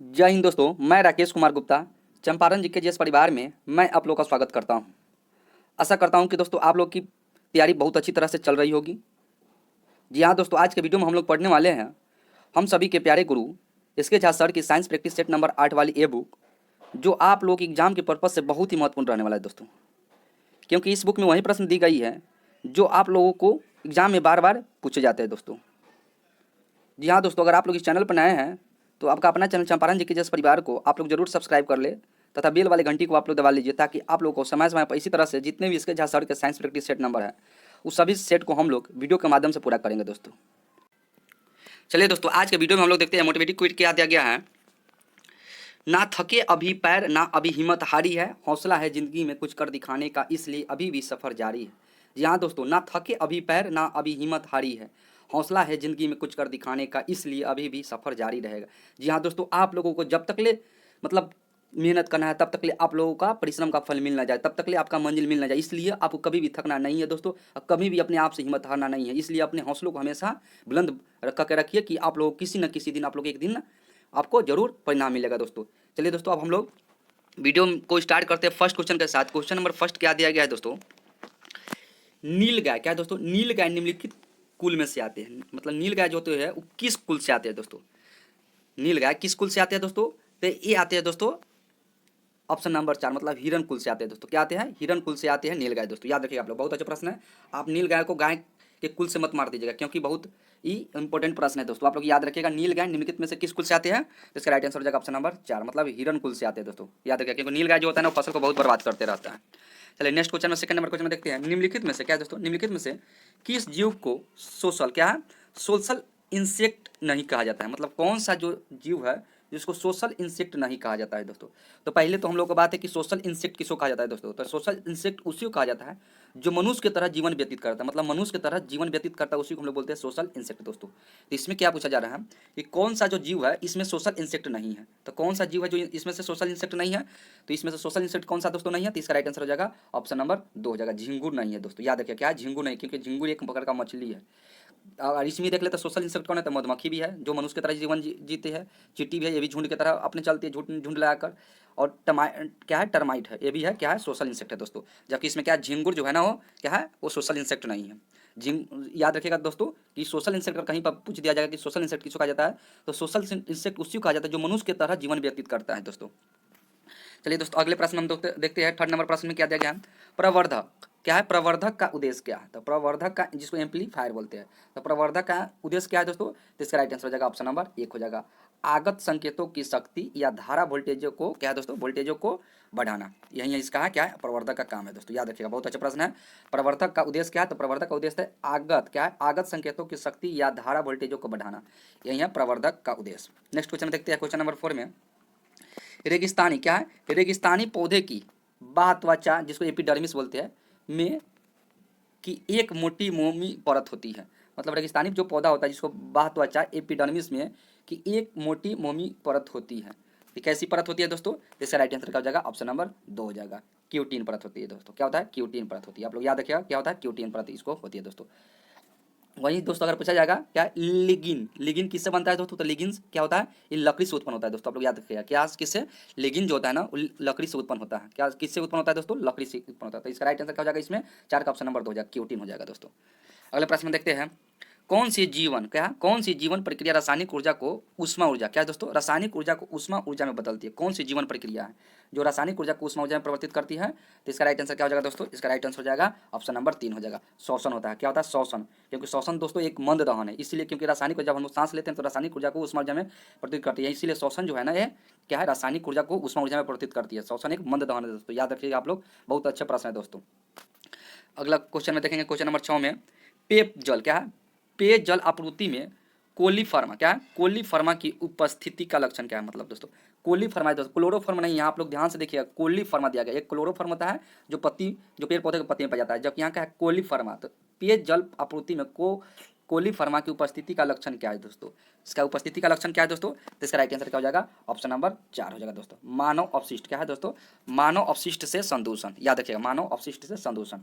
जय हिंद दोस्तों, मैं राकेश कुमार गुप्ता चंपारण जी के जिस परिवार में मैं आप लोग का स्वागत करता हूं। आशा करता हूं कि दोस्तों आप लोग की तैयारी बहुत अच्छी तरह से चल रही होगी। जी हाँ दोस्तों, आज के वीडियो में हम लोग पढ़ने वाले हैं हम सभी के प्यारे गुरु इसके झा सर की साइंस प्रैक्टिस सेट नंबर 8 वाली ए बुक, जो आप लोग एग्जाम के पर्पज से बहुत ही महत्वपूर्ण रहने वाला है दोस्तों, क्योंकि इस बुक में वही प्रश्न दी गई है जो आप लोगों को एग्जाम में बार बार पूछे जाते हैं दोस्तों। जी हाँ दोस्तों, अगर आप लोग इस चैनल पर नए हैं तो आपका अपना चैनल चंपारण जी के जस परिवार को आप लोग जरूर सब्सक्राइब कर ले तथा बेल वाले घंटी को आप लोग दबा लीजिए, ताकि आप लोग को समय समय पर इसी तरह से जितने भी इसके जहाँ सर के साइंस प्रैक्टिस सेट नंबर है उस सभी सेट को हम लोग वीडियो के माध्यम से पूरा करेंगे दोस्तों। चलिए दोस्तों, आज के वीडियो में हम लोग देखते हैं मोटिवेटिव क्विट क्या दिया गया है। ना थके अभी पैर ना अभी हिम्मत हारी है, हौसला है जिंदगी में कुछ कर दिखाने का, इसलिए अभी भी सफर जारी है। जी हाँ दोस्तों, ना थके अभी पैर ना अभी हिम्मत हारी है, हौसला है जिंदगी में कुछ कर दिखाने का, इसलिए अभी भी सफर जारी रहेगा। जी हाँ दोस्तों, आप लोगों को जब तक ले मतलब मेहनत करना है तब तक ले आप लोगों का परिश्रम का फल मिल ना जाए, तब तक ले आपका मंजिल मिल ना जाए, इसलिए आपको कभी भी थकना नहीं है दोस्तों, और कभी भी अपने आप से हिम्मत हारना नहीं है। इसलिए अपने हौसलों को हमेशा बुलंद करके रखिए कि आप लोग किसी न किसी दिन आप लोग एक दिन आपको जरूर परिणाम मिलेगा दोस्तों। चलिए दोस्तों, अब हम लोग वीडियो को स्टार्ट करते हैं फर्स्ट क्वेश्चन के साथ। क्वेश्चन नंबर फर्स्ट क्या दिया गया है दोस्तों। नील गाय क्या है दोस्तों, नील गाय निम्नलिखित कुल में से आते हैं, मतलब नील गाय जो होते हैं वो किस कुल से आते हैं दोस्तों। नील गाय किस कुल से आते हैं दोस्तों, तो ये आते हैं दोस्तों ऑप्शन नंबर 4, मतलब हिरन कुल से आते हैं दोस्तों। क्या आते हैं, हिरन कुल से आते हैं नील गाय दोस्तों। याद रखिएगा आप लोग, बहुत अच्छा प्रश्न है। आप नील गाय को गाय के कुल से मत मार दीजिएगा, क्योंकि बहुत ही इंपॉर्टेंट प्रश्न है दोस्तों। आप लोग याद रखिएगा नील गाय निम्नलिखित में से किस कुल से आते हैं, तो इसका राइट आंसर हो जाएगा ऑप्शन नंबर 4, मतलब हिरन कुल से आते हैं दोस्तों। याद रखिएगा, क्योंकि नील गाय जो होता है ना फसल को बहुत बर्बाद करते रहता है। चलिए नेक्स्ट क्वेश्चन में, सेकंड नंबर क्वेश्चन में देखते हैं। निम्नलिखित में से क्या है दोस्तों, निम्नलिखित में से किस जीव को सोशल क्या है, सोशल इंसेक्ट नहीं कहा जाता है, मतलब कौन सा जो जीव है जिसको सोशल इंसेक्ट नहीं कहा जाता है दोस्तों। तो पहले तो हम लोग को बात है कि सोशल इंसेक्ट किसको कहा जाता है दोस्तों, तो सोशल इंसेक्ट उसी को कहा जाता है जो मनुष्य की तरह जीवन व्यतीत करता है, मतलब मनुष्य की तरह जीवन व्यतीत करता है, उसी को हम लोग बोलते हैं सोशल इंसेक्ट दोस्तों। तो इसमें क्या पूछा जा रहा है कि कौन सा जो जीव है इसमें सोशल इंसेक्ट नहीं है, तो कौन सा जीव है जो इसमें से सोशल इंसेक्ट नहीं है, तो इसमें से सोशल इंसेक्ट कौन सा दोस्तों नहीं है, तो इसका राइट आंसर हो जाएगा ऑप्शन नंबर 2 हो जाएगा, झिंगुर नहीं है दोस्तों। याद रखिए क्या है, झिंगुर नहीं, क्योंकि झिंगुर एक प्रकार का मछली है। और इसमें देख ले तो सोशल इंसेक्ट कौन है, तो मधुमक्खी भी है जो मनुष्य की तरह जीवन जीते हैं, चींटी भी है, ये भी झुंड की तरह अपने चलती है झुंड झुंड लगाकर, और क्या है टर्माइट है, ये भी है क्या है सोशल इंसेक्ट है दोस्तों। जबकि इसमें क्या है झिंगुर जो है ना वो क्या है, वो सोशल इंसेक्ट नहीं है। याद रखिएगा दोस्तों कि सोशल इंसेक्ट कहीं पर पूछ दिया जाएगा कि सोशल इंसेक्ट किसको कहा जाता है, तो सोशल इंसेक्ट उसी को कहा जाता है जो मनुष्य की तरह जीवन व्यतीत करता है दोस्तों। चलिए दोस्तों, अगले प्रश्न हम देखते हैं। थर्ड नंबर प्रश्न में क्या दिया गया है, प्रवर्धक क्या है, प्रवर्धक का उद्देश्य क्या है, तो प्रवर्धक का जिसको एम्पलीफायर बोलते हैं, तो प्रवर्धक का उद्देश्य क्या है दोस्तों, तो इसका राइट आंसर हो जाएगा ऑप्शन नंबर 1 हो जाएगा, आगत संकेतों की शक्ति या धारा वोल्टेजों को क्या है दोस्तों, वोल्टेजों को बढ़ाना। यही इसका है क्या है, प्रवर्धक का काम है दोस्तों। याद रखिएगा, बहुत अच्छा प्रश्न है। प्रवर्धक का उद्देश्य क्या है, तो प्रवर्धक का उद्देश्य है आगत क्या है, आगत संकेतों की शक्ति या धारा वोल्टेजों को बढ़ाना, यही है प्रवर्धक का उद्देश्य। नेक्स्ट क्वेश्चन देखते हैं, क्वेश्चन नंबर 4 में रेगिस्तानी क्या है, रेगिस्तानी पौधे की बाह्य त्वचा जिसको एपिडर्मिस बोलते हैं में की एक मोटी मोमी परत होती है, मतलब रेगिस्तानी जो पौधा होता है जिसको बाह्य त्वचा एपिडर्मिस में की एक मोटी मोमी परत होती है, तो कैसी परत होती है दोस्तों, इसका राइट आंसर क्या हो जाएगा ऑप्शन नंबर 2 हो जाएगा, क्यूटीन परत होती है दोस्तों। क्या होता है, क्यूटीन परत होती है। आप लोग याद रखिएगा क्या होता है, क्यूटीन परत इसको होती है दोस्तों। वही दोस्तों अगर पूछा जाएगा क्या लिगिन, लिगिन किससे बनता है दोस्तों, तो लिगिन क्या होता है, ये लकड़ी से उत्पन्न होता है दोस्तों। आप लोग याद रखिएगा क्या किससे, लिगिन जो होता है ना वो लकड़ी से उत्पन्न होता है। क्या किससे उत्पन्न होता है दोस्तों, लकड़ी से उत्पन्न होता है। तो इसका राइट आंसर क्या हो जाएगा, इसमें 4 का ऑप्शन नंबर 2 हो जाएगा, क्यूटीन हो जाएगा दोस्तों। अगले प्रश्न में देखते हैं, कौन सी जीवन क्या कौन सी जीवन प्रक्रिया रासायनिक ऊर्जा को उष्मा ऊर्जा क्या है दोस्तों, रासायनिक ऊर्जा को उष्मा ऊर्जा में बदलती है, कौन सी जीवन प्रक्रिया है जो रासायनिक ऊर्जा को उष्मा ऊर्जा में परिवर्तित करती है, तो इसका राइट आंसर क्या हो जाएगा दोस्तों, इसका राइट आंसर हो जाएगा ऑप्शन नंबर 3 हो जाएगा, श्वसन होता है। क्या होता है, श्वसन, क्योंकि श्वसन दोस्तों एक मंद दहन है, इसीलिए क्योंकि रासायनिक जब हम लोग सांस लेते हैं तो रासायनिक ऊर्जा को उष्मा ऊर्जा में परिवर्तित करती है, इसीलिए श्वसन जो है ना ये क्या है, रासायनिक ऊर्जा को उष्मा ऊर्जा में परिवर्तित करती है। श्वसन एक मंद दहन है दोस्तों, याद रखिएगा आप लोग, बहुत अच्छा प्रश्न है दोस्तों। अगला क्वेश्चन में देखेंगे, क्वेश्चन नंबर 6 में पेयजल क्या है, पेयजल आपूर्ति में कोलीफार्मा क्या है, कोलीफार्मा की उपस्थिति का लक्षण क्या है, मतलब दोस्तों कोलीफार्मा दोस्तों क्लोरोफार्म नहीं, यहाँ आप लोग ध्यान से देखिएगा कोलीफार्मा दिया गया। एक क्लोरोफार्म होता है जो पत्ती जो पेड़ पौधे के पत्ती में पाया जाता है, जबकि यहाँ का है कोलीफार्मा। तो पेयजल आपूर्ति में कोलीफार्मा की उपस्थिति का लक्षण क्या है दोस्तों, इसका उपस्थिति का लक्षण क्या है दोस्तों, तो इसका राइट आंसर क्या हो जाएगा ऑप्शन नंबर 4 हो जाएगा दोस्तों, मानव अपशिष्ट क्या है दोस्तों, मानव अपशिष्ट से संदूषण। याद रखिएगा मानव अपशिष्ट से संदूषण,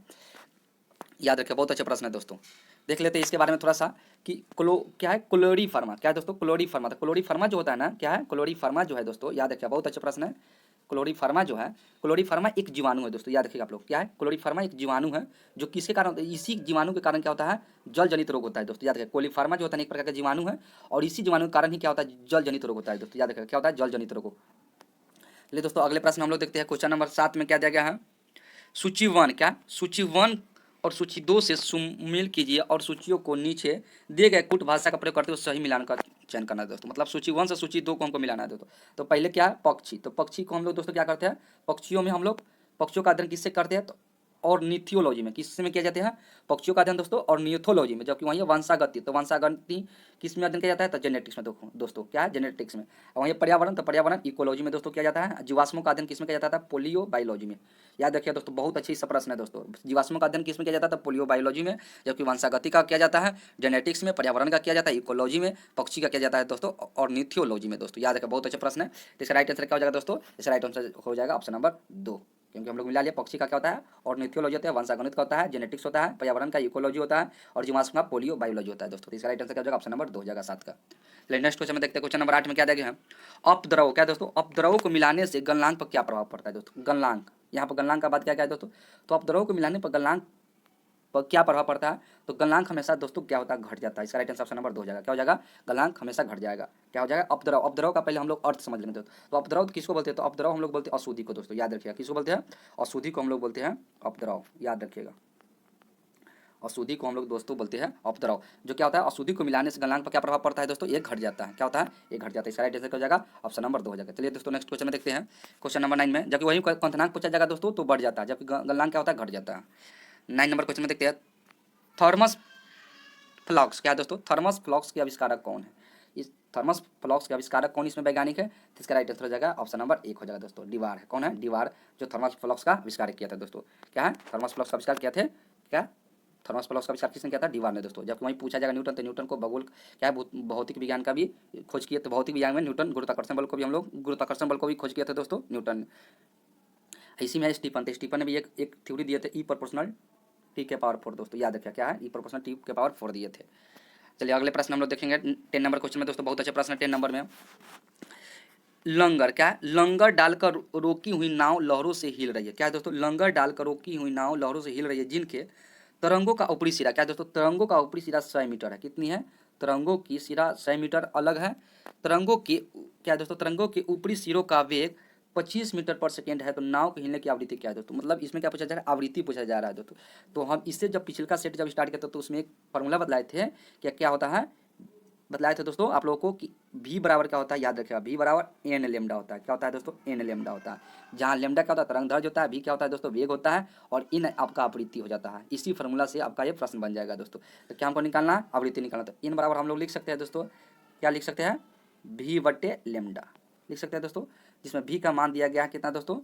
याद रखिए बहुत अच्छा प्रश्न है दोस्तों। देख लेते हैं इसके बारे में थोड़ा सा कि क्या है क्लोरीफर्मा, क्या है दोस्तों क्लोरीफर्मा। तो क्लोरीफर्मा जो होता है ना, क्या है क्लोरीफर्मा जो है दोस्तों, याद रखिए बहुत अच्छा प्रश्न है। क्लोरीफर्मा जो है, क्लोरीफर्मा एक जीवाणु है दोस्तों, याद रखिएगा आप लोग, क्या है क्लोरीफर्मा एक जीवाणु है जो किसके कारण होता है, इसी जीवाणु के कारण क्या होता है, जल जनित रोग होता है दोस्तों, याद रखिए। क्लोरीफर्मा जो होता है एक प्रकार का जीवाणु है और इसी जीवाणु के कारण ही क्या होता है, जल जनित रोग होता है दोस्तों, याद रखिएगा क्या होता है, जल जनित रोग। चलिए दोस्तों अगले प्रश्न हम लोग देखते हैं। क्वेश्चन नंबर 7 में क्या दिया गया है, सूची 1, क्या सूची 1 और सूची 2 से सुमेल कीजिए और सूचियों को नीचे दिए गए कूट भाषा का प्रयोग करते हुए सही मिलान का चयन करना है दोस्तों। मतलब सूची 1 से सूची 2 को हमको मिलाना है दोस्तों। तो पहले क्या है पक्षी, तो पक्षी को हम लोग दोस्तों क्या करते हैं, पक्षियों में हम लोग पक्षियों का अध्ययन किससे करते हैं, तो ऑर्निथियोलॉजी में, किस में किया जाते हैं, पक्षियों का अध्ययन दोस्तों ऑर्निथोलॉजी में, जबकि वहीं वंशागति, तो वंशागति किस में अध्ययन किया जाता है, तो जेनेटिक्स में दोस्तों क्या है, जेनेटिक्स में। और वहीं पर्यावरण, तो पर्यावरण इकोलॉजी में दोस्तों किया जाता है। जीवाश्मों का अध्ययन किस में किया जाता है, पोलियो बायोलॉजी में। याद रखिए दोस्तों बहुत अच्छी सा प्रश्न है दोस्तों। जीवाश्मों का अध्ययन किस में किया जाता है, पोलियो बायोलॉजी में, जबकि वंशागति का किया जाता है जेनेटिक्स में, पर्यावरण का किया जाता है इकोलॉजी में, पक्षी का किया जाता है दोस्तों ऑर्निथियोलॉजी में दोस्तों। याद रखिए बहुत अच्छा प्रश्न है। तो इसका राइट आंसर क्या हो जाएगा दोस्तों, इसका राइट आंसर हो जाएगा ऑप्शन नंबर 2, क्योंकि हम लोग मिला लिया। पक्षी का क्या होता है, ऑर्निथियोलॉजी होता है, वंशागणित का होता है, जेनेटिक्स होता है, पर्यावरण का इकोलॉजी होता है और जीवाश्म का पोलियो बायोलॉजी होता है दोस्तों। तो इसका राइट आंसर क्या हो जाएगा, ऑप्शन नंबर 2 हो जाएगा 7 का। चलिए नेक्स्ट क्वेश्चन में देखते हैं। क्वेश्चन नंबर 8 में क्या दिया गया है, अपद्रव, क्या दोस्तों अपद्रव को मिलाने से गलनांक पर क्या प्रभाव पड़ता है दोस्तों। गलनांक, यहाँ पर गलनांक का बात क्या क्या है दोस्तों, तो अपद्रव को मिलाने पर गलनांक पर क्या प्रभाव पड़ता है, तो गलनांक हमेशा दोस्तों क्या होता है, घट जाता है। इसका राइट आंसर ऑप्शन नंबर 2 हो जाएगा, क्या हो जाएगा, गलनांक हमेशा घट जाएगा। क्या हो जाएगा, अपद्रव, अपद्रव का पहले हम लोग अर्थ समझ लेंगे दोस्तों। तो अपद्रव किसको बोलते हैं, तो अपद्रव हम लोग बोलते हैं अशुद्धि को दोस्तों, याद रखिएगा किसको बोलते हैं, अशुद्धि को हम लोग बोलते हैं अपद्रव, याद रखिएगा अशुद्धि को हम लोग दोस्तों बोलते हैं अपद्रव। जो क्या होता है, अशुद्धि को मिलाने से गलनांक पर क्या प्रभाव पड़ता है दोस्तों, ये घट जाता है। क्या होता है, ये घट जाता है। इसका राइट आंसर हो जाएगा ऑप्शन नंबर 2 हो जाएगा। चलिए दोस्तों नेक्स्ट क्वेश्चन में देखते हैं। क्वेश्चन नंबर 9 में जबकि वही क्वथनांक पूछा जाएगा दोस्तों तो बढ़ जाता है, जबकि गलनांक क्या होता है, घट जाता है। 9 नंबर क्वेश्चन में देखते हैं, थर्मस फ्लॉक्स, क्या है दोस्तों, थर्मस फ्लॉक्स के आविष्कारक कौन है। इस थर्मस फ्लॉक्स के आविष्कारक कौन इसमें वैज्ञानिक है, तो इसका राइट आंसर हो जाएगा ऑप्शन नंबर 1 हो जाएगा दोस्तों, डिवार है। कौन है, डिवार, जो थर्मस फ्लॉक्स का आविष्कार किया था दोस्तों। क्या है, थर्मस फ्लॉक्स का आविष्कार किया थे, क्या थर्मस फ्लॉक्स का आविष्कार किसने किया था, डिवार ने दोस्तों। जबकि वहीं पूछा जाएगा न्यूटन, तो न्यूटन को भूगोल क्या है भौतिक विज्ञान का भी खोज किया, तो भौतिक विज्ञान में न्यूटन गुरुत्वाकर्षण बल को भी हम लोग गुरुत्वाकर्षण बल को भी खोज किया था दोस्तों न्यूटन ने। इसी में स्टीफन थे, स्टीफन ने भी एक थ्योरी दिए थे, ई प्रोपोर्शनल टी के पावर 4 दोस्तों, याद रखिए क्या है, ई प्रोपोर्शनल टी के पावर 4 दिए थे। चलिए अगले प्रश्न हम लोग देखेंगे 10 नंबर क्वेश्चन में दोस्तों, बहुत अच्छे प्रश्न है 10 नंबर में। लंगर, क्या है, लंगर डालकर रोकी हुई नाव लहरों से हिल रही है। क्या है दोस्तों, लंगर डालकर रोकी हुई नाव लहरों से हिल रही है, जिनके तरंगों का ऊपरी सिरा, क्या है दोस्तों, तरंगों का ऊपरी सिरा 100 मीटर है। कितनी है, तरंगों की सिरा 100 मीटर अलग है। तरंगों के क्या है दोस्तों, तरंगों के ऊपरी सिरों का वेग 25 मीटर पर सेकेंड है। तो नाव के हिलने की आवृत्ति क्या है दोस्तों, मतलब इसमें क्या पूछा जा रहा है, आवृत्ति पूछा जा रहा है दोस्तों। तो हम इससे जब पिछला सेट जब स्टार्ट किया तो उसमें एक फॉर्मूला बदलाए थे, क्या क्या होता है, बतलाए थे दोस्तों आप लोगों को कि v बराबर क्या होता है, याद रखिएगा v बराबर एन लेमडा होता है। क्या होता है दोस्तों, एन लेमडा होता है, जहाँ लेमडा क्या होता है, तरंग दैर्ध्य होता है, v क्या होता है दोस्तों, वेग होता है, और इन आपका आवृत्ति हो जाता है। इसी फार्मूला से आपका ये प्रश्न बन जाएगा दोस्तों। तो क्या हमको निकालना है, आवृत्ति निकालना। तो इन बराबर हम लोग लिख सकते हैं दोस्तों, क्या लिख सकते हैं, v बटे लेमडा लिख सकते हैं दोस्तों, जिसमें v का मान दिया गया है कितना दोस्तों,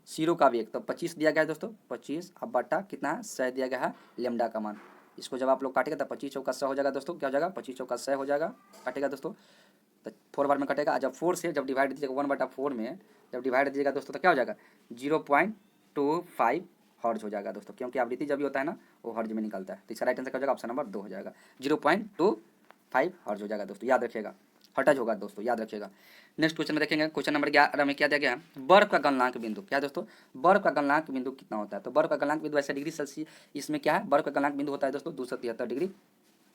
सीरो का वेग तो 25 दिया गया है दोस्तों, 25 अब बटा कितना है 100 दिया गया है लेमडा का मान। इसको जब आप लोग काटेगा तो 25 चौका 100 हो जाएगा दोस्तों, क्या हो जाएगा 25 चौका 100 हो जाएगा, काटेगा दोस्तों तो 4 बार में कटेगा। जब 4 से जब डिवाइड दीजिएगा 1/4 में जब डिवाइड दीजिएगा दोस्तों तो क्या हो जाएगा 0.25 हर्ज हो जाएगा दोस्तों, क्योंकि आवृत्ति जब भी होता है ना वो हर्ज में निकलता है। तो इसका राइट आंसर क्या हो जाएगा, ऑप्शन नंबर 2 हो जाएगा, 0.25 हर्ज हो जाएगा दोस्तों, याद रखिएगा हर्ट्ज होगा दोस्तों, याद रखिएगा। नेक्स्ट क्वेश्चन में देखेंगे, क्वेश्चन नंबर 11 में क्या दिया गया है, बर्फ का गलनांक बिंदु, क्या दोस्तों, बर्फ का गलनांक बिंदु कितना होता है। तो बर्फ का गलनांक बिंदु ऐसे डिग्री सेल्सियस, इसमें क्या है, बर्फ का गलनांक बिंदु होता है दोस्तों 273 डिग्री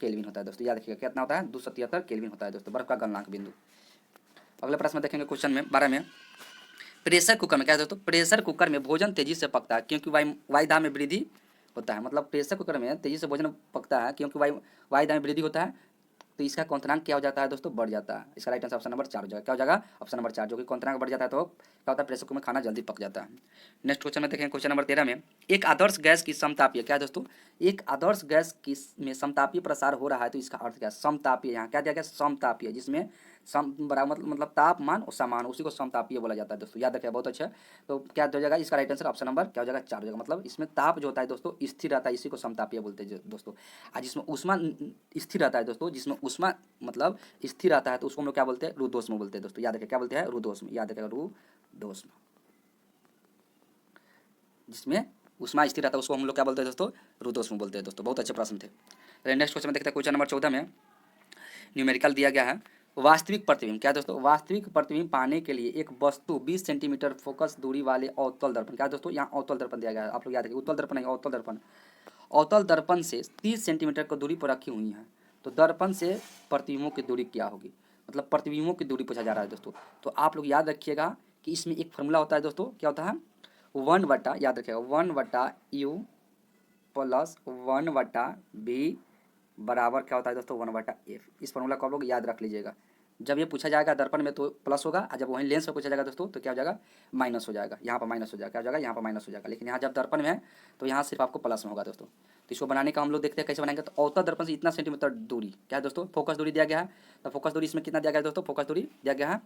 केल्विन होता है दोस्तों, याद रखिएगा कितना होता है 273 केल्विन होता है दोस्तों बर्फ का गलनांक बिंदु। अगले प्रश्न में देखेंगे क्वेश्चन में 12 में, प्रेशर कुकर में क्या है दोस्तों, प्रेशर कुकर में भोजन तेजी से पकता है क्योंकि वायुदाब में वृद्धि होता है। मतलब प्रेशर कुकर में तेजी से भोजन पकता है क्योंकि वायुदाब में वृद्धि होता है। तो इसका क्वथनांक क्या हो जाता है दोस्तों, बढ़ जाता है। इसका राइट आंसर ऑप्शन नंबर 4 हो जाएगा, क्या हो जाएगा ऑप्शन नंबर 4, जो कि क्वथनांक बढ़ जाता है तो क्या होता है, प्रेशर कुकर में खाना जल्दी पक जाता है। नेक्स्ट क्वेश्चन में देखें, क्वेश्चन नंबर 13 में, एक आदर्श गैस की समतापीय, क्या है दोस्तों, एक आदर्श गैस की में समतापीय प्रसार हो रहा है। तो इसका अर्थ क्या है, समतापीय, यहाँ क्या दिया गया समतापीय, जिसमें सम बराबर मतलब तापमान और समान, उसी को समतापीय बोला जाता है दोस्तों, याद रखिए बहुत अच्छा। तो क्या हो जाएगा इसका राइट आंसर ऑप्शन नंबर क्या हो जाएगा 4 हो जाएगा। मतलब इसमें ताप जो होता है दोस्तों स्थिर रहता है, इसी को समतापीय बोलते हैं दोस्तों। और जिसमें ऊष्मा स्थिर रहता है दोस्तों, जिसमें ऊष्मा मतलब स्थिर रहता है तो उसको हम लोग क्या बोलते हैं, रुद्धोष्म बोलते हैं दोस्तों, याद रखिए क्या बोलते हैं, रुद्धोष्म, याद रखिएगा रुद्धोष्म। जिसमें ऊष्मा स्थिर रहता है उसको हम लोग क्या बोलते हैं दोस्तों, रुद्धोष्म बोलते हैं दोस्तों। बहुत अच्छे प्रश्न थे। नेक्स्ट क्वेश्चन में देखते हैं। क्वेश्चन नंबर 14 में न्यूमेरिकल दिया गया है। वास्तविक प्रतिबिंब, क्या दोस्तों, वास्तविक प्रतिबिंब पाने के लिए एक वस्तु 20 सेंटीमीटर फोकस दूरी वाले अवतल दर्पण, क्या दोस्तों, यहाँ अवतल दर्पण दिया गया है, आप लोग याद रखिए, उत्तल दर्पण नहीं, अवतल दर्पण, अवतल दर्पण से 30 सेंटीमीटर की दूरी पर रखी हुई है। तो दर्पण से प्रतिबिंबों की दूरी क्या होगी, मतलब प्रतिबिंबों की दूरी पूछा जा रहा है दोस्तों। तो आप लोग याद रखिएगा कि इसमें एक फॉर्मूला होता है दोस्तों, क्या होता है, 1/, याद रखिएगा, 1/u प्लस 1/v बराबर क्या होता है दोस्तों, 1/f। इस फॉर्मूला को आप लोग याद रख लीजिएगा। जब ये पूछा जाएगा दर्पण में तो प्लस होगा, और जब वहीं लेंस में पूछा जाएगा दोस्तों तो क्या हो जाएगा, माइनस हो जाएगा, यहाँ पर माइनस हो जाएगा, क्या हो जाएगा, यहाँ पर माइनस हो जाएगा। लेकिन यहाँ जब दर्पण में है तो यहाँ सिर्फ आपको प्लस में होगा दोस्तों। तो इसको बनाने का हम लोग देखते हैं कैसे बनाएंगे। तो अवतल दर्पण से इतना सेंटीमीटर दूरी, क्या है दोस्तों, फोकस दूरी दिया गया है। तो फोकस दूरी इसमें कितना दिया गया है दोस्तों, फोकस दूरी दिया गया है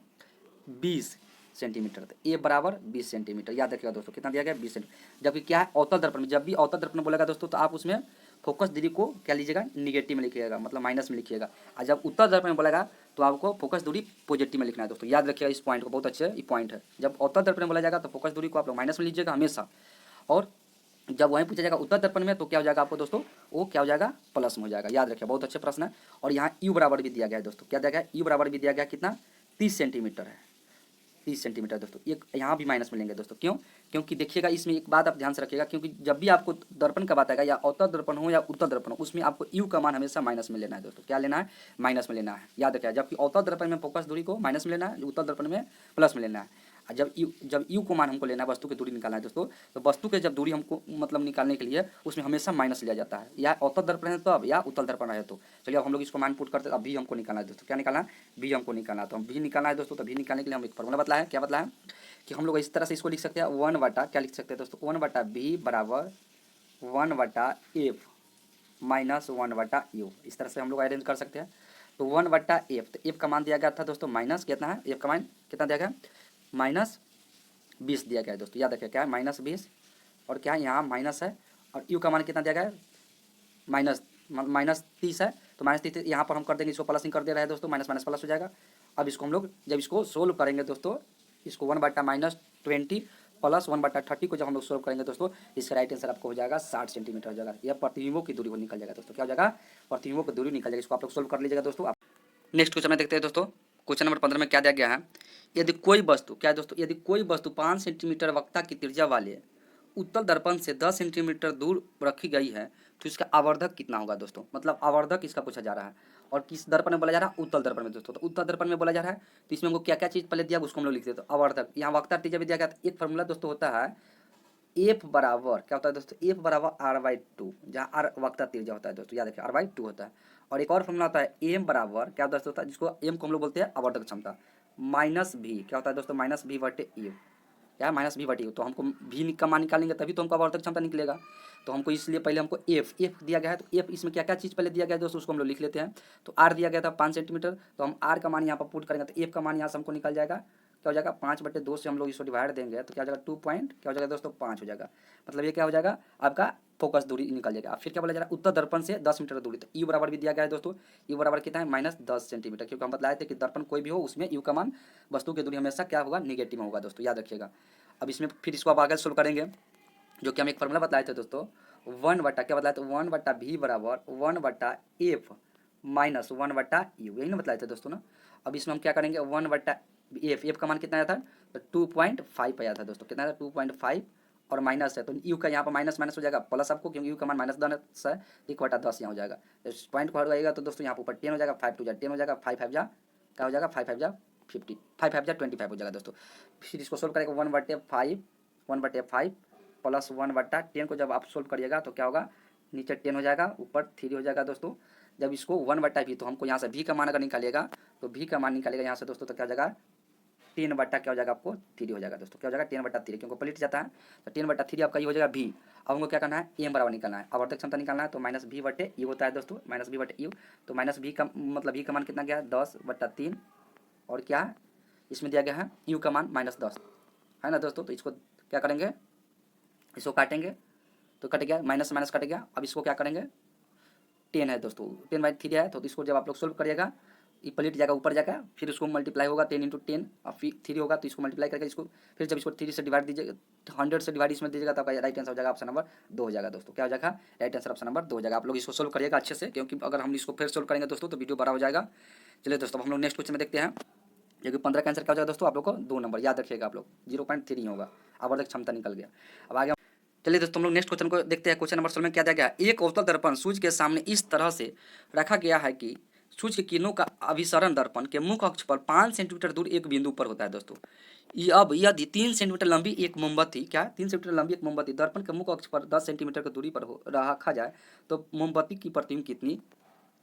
20 सेंटीमीटर। तो ए बराबर 20 सेंटीमीटर, याद रखिएगा दोस्तों, कितना दिया गया, 20 सेंटीमीटर। जबकि क्या है, अवतल दर्पण में, जब भी अवतल दर्पण में बोलेगा दोस्तों तो आप उसमें फोकस दूरी को क्या लीजिएगा, निगेटिव में लिखिएगा, मतलब माइनस में लिखिएगा। और जब उत्तल दर्पण में बोलेगा तो आपको फोकस दूरी पॉजिटिव में लिखना है दोस्तों, याद रखिएगा इस पॉइंट को, बहुत अच्छे ये पॉइंट है। जब अवतल दर्पण में बोला जाएगा तो फोकस दूरी को आप लोग माइनस में लीजिएगा हमेशा, और जब वहीं पूछा जाएगा उत्तर दर्पण में तो क्या हो जाएगा आपको दोस्तों, वो क्या हो जाएगा, प्लस में हो जाएगा। याद रखिए, बहुत अच्छे प्रश्न है। और यहाँ यू बराबर भी दिया गया है दोस्तों, क्या दिया गया है, यू बराबर भी दिया गया कितना, 30 सेंटीमीटर है, 30 सेंटीमीटर दोस्तों। एक यहाँ भी माइनस में लेंगे दोस्तों, क्यों, क्योंकि देखिएगा इसमें एक बात आप ध्यान से रखिएगा, क्योंकि जब भी आपको दर्पण का बात आएगा, या अवतल दर्पण हो या उत्तल दर्पण हो, उसमें आपको यू का मान हमेशा माइनस में लेना है दोस्तों, क्या लेना है, माइनस में लेना है, याद रखिएगा। जबकि अवतल दर्पण में फोकस दूरी को माइनस में लेना है, उत्तल दर्पण में प्लस में लेना है। जब यू को मान हमको लेना है, वस्तु की दूरी निकालना है दोस्तों, तो वस्तु के जब दूरी हमको मतलब निकालने के लिए उसमें हमेशा माइनस लिया जाता है, या अवतल दर्पण है तो अब, या उत्तल दर्पण है तो। चलिए अब हम लोग इसको मान पुट करते हैं। अब भी हमको निकालना है दोस्तों, क्या निकालना है, भी हमको निकालना है। तो हम भी निकालना है दोस्तों, तो भी निकालने के लिए हम एक फॉर्मूला बतलाया है, क्या बतलाया है कि हम लोग इस तरह से इसको लिख सकते हैं, 1/, क्या लिख सकते हैं दोस्तों, 1/v बराबर 1/f माइनस 1/u, इस तरह से हम लोग अरेंज कर सकते हैं। तो 1/f, तो एफ का मान दिया गया था दोस्तों माइनस, कितना है, एफ का मान कितना दिया गया, -20 दिया गया है दोस्तों, याद रखिए क्या है, -20, और क्या है यहाँ माइनस है, और यू का मान कितना दिया गया है, -30 है। तो -30 यहाँ पर हम कर देंगे, इसको प्लस नहीं कर दे रहे हैं दोस्तों, माइनस माइनस प्लस हो जाएगा। अब इसको हम लोग जब इसको सोल्व करेंगे दोस्तों, इसको 1/-20 प्लस 1/30 को जब हम लोग सोल्व करेंगे दोस्तों, इसका राइट आंसर आपको हो जाएगा 60 सेंटीमीटर हो जाएगा। यह प्रतिबिंबों की दूरी को निकल जाएगा दोस्तों, क्या हो जाएगा, प्रतिबिंबों की दूरी निकल जाएगा। इसको आप लोग सोल्व कर लीजिएगा दोस्तों। नेक्स्ट क्वेश्चन में देखते हैं दोस्तों। क्वेश्चन नंबर 15 में क्या दिया गया है, यदि कोई वस्तु, क्या है दोस्तों, यदि कोई वस्तु 5 सेंटीमीटर वक्रता की त्रिज्या वाले उत्तल दर्पण से 10 सेंटीमीटर दूर रखी गई है, तो इसका आवर्धक कितना होगा दोस्तों, मतलब आवर्धक इसका पूछा जा रहा है। और किस दर्पण में बोला जा रहा है, उत्तल दर्पण में दोस्तों। तो उत्तल दर्पण में बोला जा रहा है, तो इसमें हमको क्या क्या चीज़ पहले दिया उसको हम लोग लिखते हैं। तो आवर्धक, यहाँ वक्रता त्रिज्या भी दिया गया। एक फॉर्मूला दोस्तों होता है, एफ बराबर क्या होता है दोस्तों, एफ बराबर r/2, जहाँ r वक्रता त्रिज्या होता है दोस्तों, याद रखिए r/2 होता है। और एक और फॉर्मूला होता है एम बराबर क्या होता है, जिसको एम को हम लोग बोलते हैं आवर्धक क्षमता, -v, क्या होता है दोस्तों, -v/u, क्या है, -v/u। तो हमको v का मान निकालेंगे तभी तो हमको आवर्धक क्षमता निकलेगा। तो हमको इसलिए पहले हमको एफ दिया गया है। तो एफ इसमें क्या क्या चीज़ पहले दिया गया है दोस्तों, उसको हम लोग लिख लेते हैं। तो आर दिया गया था 5 सेंटीमीटर, तो हम आर का मान यहाँ पर पुट करेंगे तो एफ का मान यहाँ से हमको निकल जाएगा, क्या हो जाएगा, 5/2 से हम लोग इसको डिवाइड देंगे तो क्या हो जाएगा, 2 पॉइंट क्या हो जाएगा दोस्तों, 5 हो जाएगा। मतलब ये क्या हो जाएगा, आपका फोकस दूरी निकल जाएगा। फिर क्या बोला जा रहा है, उत्तर दर्पण से 10 मीटर दूरी। तो यू बराबर भी दिया गया है दोस्तों, यू बराबर कितना है, -10 सेंटीमीटर, क्योंकि हम बतलाए थे कि दर्पण कोई भी हो उसमें यू का मान, वस्तु की दूरी हमेशा क्या होगा, निगेटिव में होगा दोस्तों, याद रखिएगा। अब इसमें फिर इसको आप आगे सोल्व करेंगे, जो कि हम एक फॉर्मूला बताए थे दोस्तों, 1/, क्या बताया था, 1/v बराबर 1/f माइनस 1/u, यही ना बताए थे दोस्तों ना। अब इसमें हम क्या करेंगे, 1/f का मान कितना आया था, तो 2.5 आया था दोस्तों, कितना था, 2.5, और माइनस है तो यू का यहाँ पर माइनस माइनस हो जाएगा प्लस आपको, क्योंकि यू का मान -10 है, 1/10 यहाँ हो जाएगा। इस पॉइंट को हटाइएगा तो दोस्तों यहाँ पर ऊपर 10 हो जाएगा, 5 2 10 हो जाएगा, 5 5 जा क्या हो जाएगा, 5 5 जा 50, 5 5 जा 25 हो जाएगा दोस्तों। फिर इसको सोल्व करेंगे, 1/5 प्लस 1/10 को जब आप सोल्व करिएगा तो क्या होगा, नीचे 10 हो जाएगा, ऊपर 3 हो जाएगा दोस्तों। जब इसको 1/v, तो हमको यहाँ से v का मान अगर निकालिएगा तो v का मान निकालेगा यहाँ से दोस्तों, तो क्या हो जाएगा, 10/, क्या हो जाएगा आपको 3 हो जाएगा दोस्तों, क्या हो जाएगा 10/3, क्योंकि पलट जाता है। तो 10/3 आपका ये हो जाएगा v। अब हमको क्या करना है, एम बराबर निकालना है, आवर्धक क्षमता निकालना है। तो -v/u होता है दोस्तों, -v/u। तो -v का मतलब v का मान कितना गया, 10/3, और क्या इसमें दिया गया है, u का मान -10 है ना दोस्तों। तो इसको क्या करेंगे, इसको काटेंगे तो कट गया, माइनस माइनस कट गया। अब इसको क्या करेंगे, 10 है दोस्तों, 10/3 है, तो इसको जब आप लोग सोल्व करिएगा ये पलट जाएगा ऊपर जाएगा, फिर उसको मल्टीप्लाई होगा 10 × 10 और फिर 3 होगा तो इसको मल्टीप्लाई करके इसको फिर जब इसको 3 से डिवाइड दीजिएगा, 100 से डिवाइड इसमें दीजिएगा तो आपका राइट आंसर हो जाएगा ऑप्शन नंबर 2 हो जाएगा दोस्तों। क्या हो जाएगा? राइट आंसर ऑप्शन नंबर 2 हो जाएगा। आप लोग इसको सोल्व करिएगा अच्छे से, क्योंकि अगर हम इसको फिर सोल्व करेंगे दोस्तों तो वीडियो बड़ा हो जाएगा। चलिए दोस्तों हम लोग नेक्स्ट क्वेश्चन में देखते हैं, जो कि 15 का आंसर क्या हो जाएगा दोस्तों आप लोग को 2 नंबर याद रखिएगा आप लोग, 0.3 होगा। आवर्धक क्षमता निकल गया। अब आगे चलिए दोस्तों हम लोग नेक्स्ट क्वेश्चन को देखते हैं। क्वेश्चन नंबर 16 में क्या दिया गया? एक अवतल दर्पण सूर्य के सामने इस तरह से रखा गया है कि सूर्य की किरणों का अभिसरण दर्पण के मुख्य अक्ष पर 5 सेंटीमीटर दूर एक बिंदु पर होता है दोस्तों। अब यदि 3 सेंटीमीटर लंबी एक मोमबत्ती, क्या 3 सेंटीमीटर लंबी एक मोमबत्ती दर्पण के मुख्य अक्ष पर 10 सेंटीमीटर की दूरी पर रखा जाए तो मोमबत्ती की प्रतिबिंब कितनी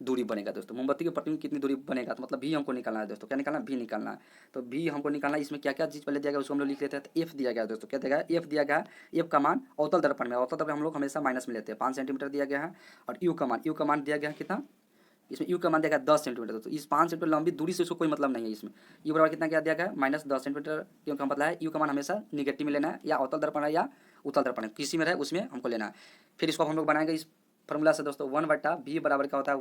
दूरी बनेगा दोस्तों? मोमबत्ती की प्रतिबिंब कितनी दूरी बनेगा? तो मतलब भी हमको निकालना है दोस्तों। क्या निकालना? भी निकालना है। तो भी हमको निकालना है। इसमें क्या क्या चीज़ पहले दिया गया उसको हम लोग लिख लेते हैं। तो एफ दिया गया है दोस्तों। क्या दिया गया? एफ दिया गया है। एफ का मान अवतल दर्पण में, अवतल दर्पण हम लोग हमेशा माइनस में लेते हैं, 5 सेंटीमीटर दिया गया है। और यू का मान दिया गया है कितना? इसमें यू का मान दिया गया 10 सेंटीमीटर दोस्तों। इस 5 सेंटीमीटर लंबी दूरी से उसको कोई मतलब नहीं है। इसमें यू बराबर कितना क्या दिया गया है? -10 सेंटीमीटर, क्योंकि हम पता है यू का मान हमेशा निगेटिव में लेना है, या अवतल दर्पण है या उत्तल दर्पण है, किसी में रहे उसमें हमको लेना है। फिर इसको हम लोग बनाएंगे इस फॉर्मूला से दोस्तों, 1/v बराबर क्या होता है?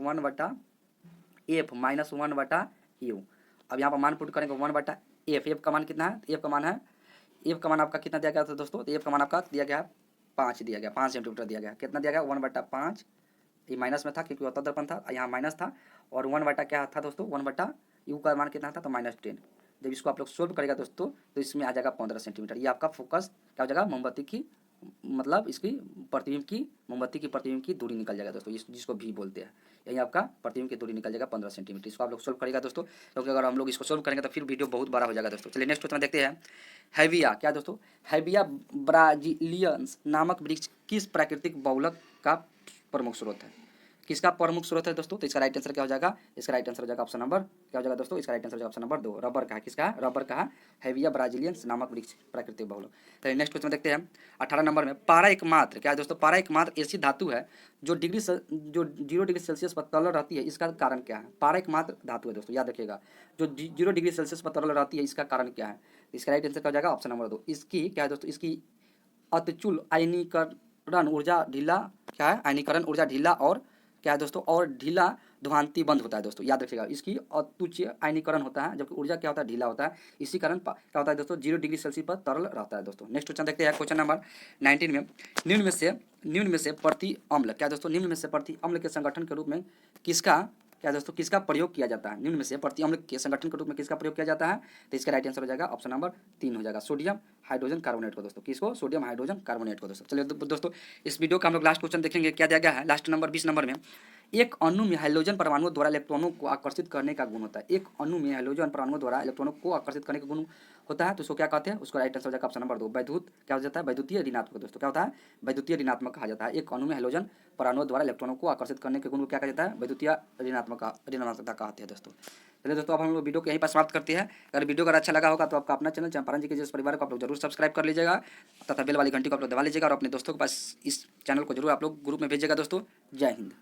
1/f minus 1/u। अब यहाँ पर मान पुट करेंगे 1/f। एफ का मान कितना है? एफ का मान आपका कितना दिया गया था दोस्तों? तो एफ का मान आपका दिया गया 5 दिया गया, 5 सेंटीमीटर दिया गया। कितना दिया गया? 1/5। ये माइनस में था क्योंकि अवतल दर्पण था, यहाँ माइनस था। और 1 क्या था दोस्तों? 1/u का मान कितना था? तो -10। जब इसको आप लोग सोल्व करेगा दोस्तों तो इसमें आ जाएगा 15 सेंटीमीटर। ये आपका फोकस क्या हो जाएगा? मोमबत्ती की, मतलब इसकी प्रतिबिंब की, मोमबत्ती की प्रतिबिंब की दूरी निकल जाएगा दोस्तों, जिसको भी बोलते हैं। यही आपका प्रतिबिंब की दूरी निकल जाएगा 15 सेंटीमीटर। इसको आप लोग सोल्व करेगा दोस्तों, क्योंकि अगर हम लोग इसको सोल्व करेंगे तो फिर वीडियो बहुत बड़ा हो जाएगा दोस्तों। चलिए नेक्स्ट क्वेश्चन देखते हैं। हैविया, क्या दोस्तों? हैविया ब्राजिलियंस नामक वृक्ष किस प्राकृतिक बहुलक का प्रमुख स्रोत है? किसका प्रमुख स्रोत है दोस्तों? तो इसका राइट आंसर क्या हो जाएगा? इसका राइट आंसर हो जाएगा ऑप्शन नंबर, क्या हो जाएगा दोस्तों? इसका राइट आंसर हो जाएगा ऑप्शन नंबर 2, रबर का है। किसका है? रबर का है। हैविया ब्राजिलियंस नामक वृक्ष प्राकृतिक बहुलक। तो नेक्स्ट क्वेश्चन देखते हैं 18 नंबर में। पारा एकमात्र, क्या है दोस्तों? पारा एकमात्र ऐसी धातु है जो 0 डिग्री सेल्सियस पर तरल रहती है, इसका कारण क्या है? पारा एकमात्र धातु है दोस्तों, याद रखिएगा, जो 0 डिग्री सेल्सियस पर तरल रहती है, इसका कारण क्या है? इसका राइट आंसर क्या हो जाएगा? Option number 2। इसकी क्या है दोस्तों? इसकी अतिचुल आयनीकरण ऊर्जा ढीला, क्या है? आयनीकरण ऊर्जा ढीला और क्या है दोस्तों? और ढीला ध्वांति बंद होता है दोस्तों, याद रखिएगा। इसकी अतुच्च आयनीकरण होता है, जबकि ऊर्जा क्या होता है? ढीला होता है। इसी कारण क्या होता है दोस्तों? 0 डिग्री सेल्सियस पर तरल रहता है दोस्तों। नेक्स्ट क्वेश्चन देखते हैं, क्वेश्चन नंबर 19 में। निम्न में से प्रति अम्ल, क्या दोस्तों? निम्न में से प्रति अम्ल के संगठन के रूप में किसका, क्या दोस्तों, किसका प्रयोग किया जाता है? निम्न में से प्रति अम्ल के संगठन के रूप में किसका प्रयोग किया जाता है? तो इसका राइट आंसर हो जाएगा ऑप्शन नंबर 3 हो जाएगा, सोडियम हाइड्रोजन कार्बोनेट को दोस्तों। किसको? सोडियम हाइड्रोजन कार्बोनेट को दोस्तों। चलिए दोस्तों इस वीडियो का हम लोग लास्ट क्वेश्चन देखेंगे। क्या दिया गया है? लास्ट नंबर 20 नंबर में, एक अणु में हाइड्रोजन परमाणुओं द्वारा इलेक्ट्रॉनों को आकर्षित करने का गुण होता है। एक अणु में हाइड्रोजन परमाणुओं द्वारा इलेक्ट्रॉनों को आकर्षित करने का गुण होता है, तो उसको क्या कहते हैं? उसका राइट आंसर हो जाएगा ऑप्शन नंबर 2, वैद्युत, क्या हो जाता है? वैद्युतीय ऋणात्मक दोस्तों। क्या होता है? वैद्युतीय ऋणात्मक कहा जाता है। एक अणु में हाइड्रोजन परमाणुओं द्वारा इलेक्ट्रॉनों को आकर्षित करने के गुण को क्या कहा जाता है? वैद्युतीय ऋणात्मकता कहते हैं दोस्तों। चलिए दोस्तों अब हम लोग वीडियो को यहीं पर समाप्त करते हैं। अगर वीडियो अगर अच्छा लगा होगा तो आपका अपना चैनल चंपारण जी के जिस परिवार को आप लोग जरूर सब्सक्राइब कर लीजिएगा, तथा बेल वाली घंटी को आप लोग दबा लीजिएगा, और अपने दोस्तों के पास इस चैनल को जरूर आप लोग ग्रुप में भेजिएगा दोस्तों। जय हिंद।